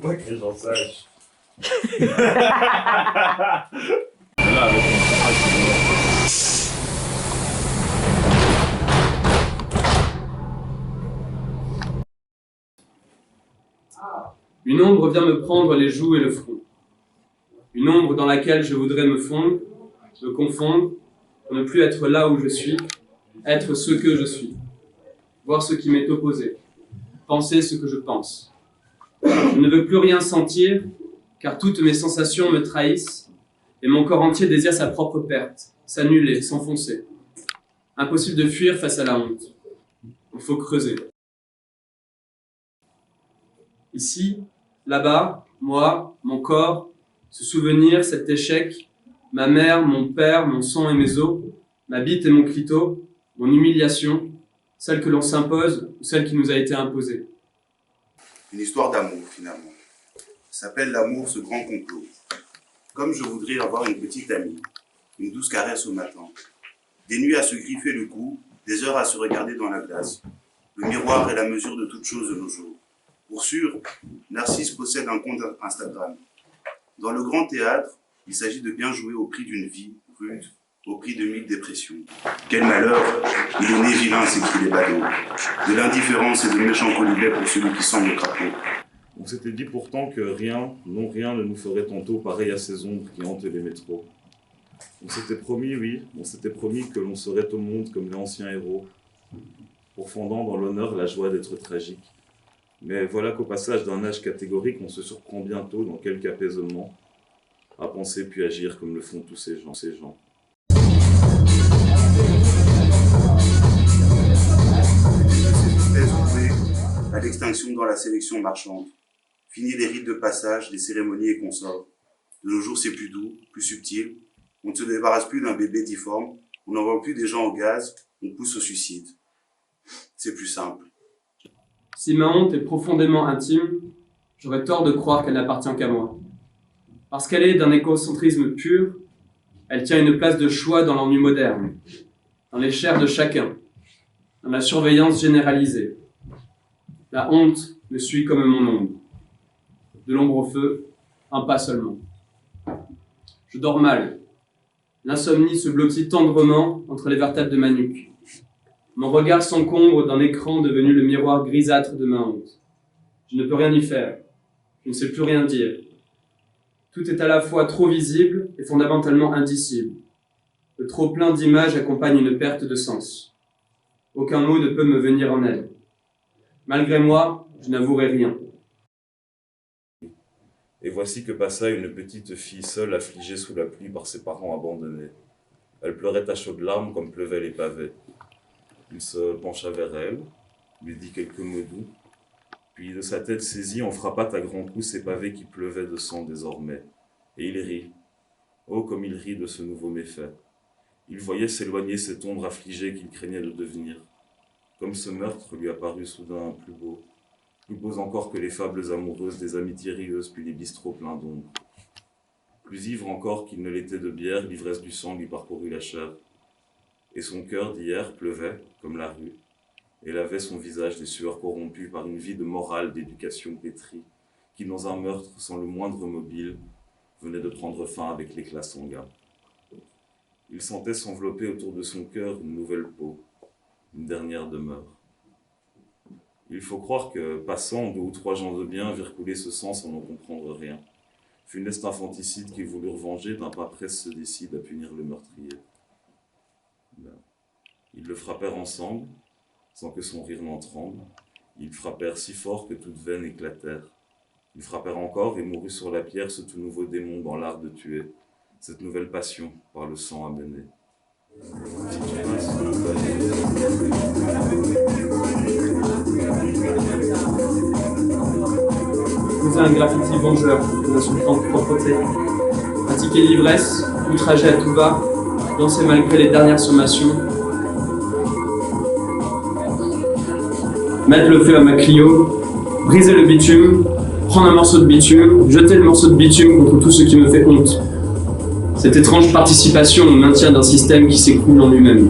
Pas que j'en sache. Une ombre vient me prendre les joues et le front. Une ombre dans laquelle je voudrais me fondre, me confondre, pour ne plus être là où je suis, être ce que je suis, voir ce qui m'est opposé, penser ce que je pense. Je ne veux plus rien sentir, car toutes mes sensations me trahissent, et mon corps entier désire sa propre perte, s'annuler, s'enfoncer. Impossible de fuir face à la honte. Il faut creuser. Ici, là-bas, moi, mon corps, ce souvenir, cet échec, ma mère, mon père, mon sang et mes os, ma bite et mon clito, mon humiliation, celle que l'on s'impose ou celle qui nous a été imposée. Une histoire d'amour, finalement. Ça s'appelle l'amour, ce grand complot. Comme je voudrais avoir une petite amie, une douce caresse au matin, des nuits à se griffer le cou, des heures à se regarder dans la glace. Le miroir est la mesure de toute chose de nos jours. Pour sûr, Narcisse possède un compte Instagram. Dans le grand théâtre, il s'agit de bien jouer au prix d'une vie rude, au prix de 1000 dépressions. Quel malheur, il est né vilain, s'écrit les badauds. De l'indifférence et de méchants colibets pour celui qui semble crapaud. On s'était dit pourtant que rien, non rien ne nous ferait tantôt pareil à ces ombres qui hantent les métros. On s'était promis, oui, on s'était promis que l'on serait au monde comme les anciens héros, pourfendant dans l'honneur la joie d'être tragique. Mais voilà qu'au passage d'un âge catégorique, on se surprend bientôt dans quelque apaisement, à penser puis agir comme le font tous ces gens. À l'extinction dans la sélection marchande. Fini les rites de passage, les cérémonies et consorts. De nos jours, c'est plus doux, plus subtil. On ne se débarrasse plus d'un bébé difforme. On n'envoie plus des gens au gaz. On pousse au suicide. C'est plus simple. Si ma honte est profondément intime, j'aurais tort de croire qu'elle n'appartient qu'à moi. Parce qu'elle est d'un égocentrisme pur, elle tient une place de choix dans l'ennui moderne, dans les chairs de chacun, dans la surveillance généralisée. La honte me suit comme mon ombre. De l'ombre au feu, un pas seulement. Je dors mal. L'insomnie se blottit tendrement entre les vertèbres de ma nuque. Mon regard s'encombre d'un écran devenu le miroir grisâtre de ma honte. Je ne peux rien y faire. Je ne sais plus rien dire. Tout est à la fois trop visible et fondamentalement indicible. Le trop-plein d'images accompagne une perte de sens. Aucun mot ne peut me venir en aide. Malgré moi, je n'avouerai rien. Et voici que passa une petite fille seule affligée sous la pluie par ses parents abandonnés. Elle pleurait à chaudes larmes comme pleuvaient les pavés. Il se pencha vers elle, lui dit quelques mots doux, puis de sa tête saisie, on frappa à grands coups ces pavés qui pleuvaient de sang désormais. Et il rit. Oh, comme il rit de ce nouveau méfait. Il voyait s'éloigner cette ombre affligée qu'il craignait de devenir. Comme ce meurtre lui apparut soudain plus beaux encore que les fables amoureuses des amitiés rieuses puis les bistrots pleins d'ombre. Plus ivre encore qu'il ne l'était de bière, l'ivresse du sang lui parcourut la chair. Et son cœur d'hier pleuvait, comme la rue, et lavait son visage des sueurs corrompues par une vie de morale, d'éducation pétrie, qui dans un meurtre sans le moindre mobile, venait de prendre fin avec l'éclat sanguin. Il sentait s'envelopper autour de son cœur une nouvelle peau, une dernière demeure. Il faut croire que, passant, 2 ou 3 gens de bien virent couler ce sang sans en comprendre rien. Funeste infanticide qu'ils voulurent venger, d'un pas près se décide à punir le meurtrier. Ils le frappèrent ensemble, sans que son rire n'en tremble. Ils frappèrent si fort que toutes veines éclatèrent. Ils frappèrent encore et mourut sur la pierre ce tout nouveau démon dans l'art de tuer, cette nouvelle passion par le sang amené. Poser un graffiti vengeur, une insultante propreté. Pratiquer l'ivresse, outrager à tout va, danser malgré les dernières sommations. Mettre le feu à ma Clio, briser le bitume, prendre un morceau de bitume, jeter le morceau de bitume contre tout ce qui me fait honte. Cette étrange participation au maintien d'un système qui s'écroule en lui-même.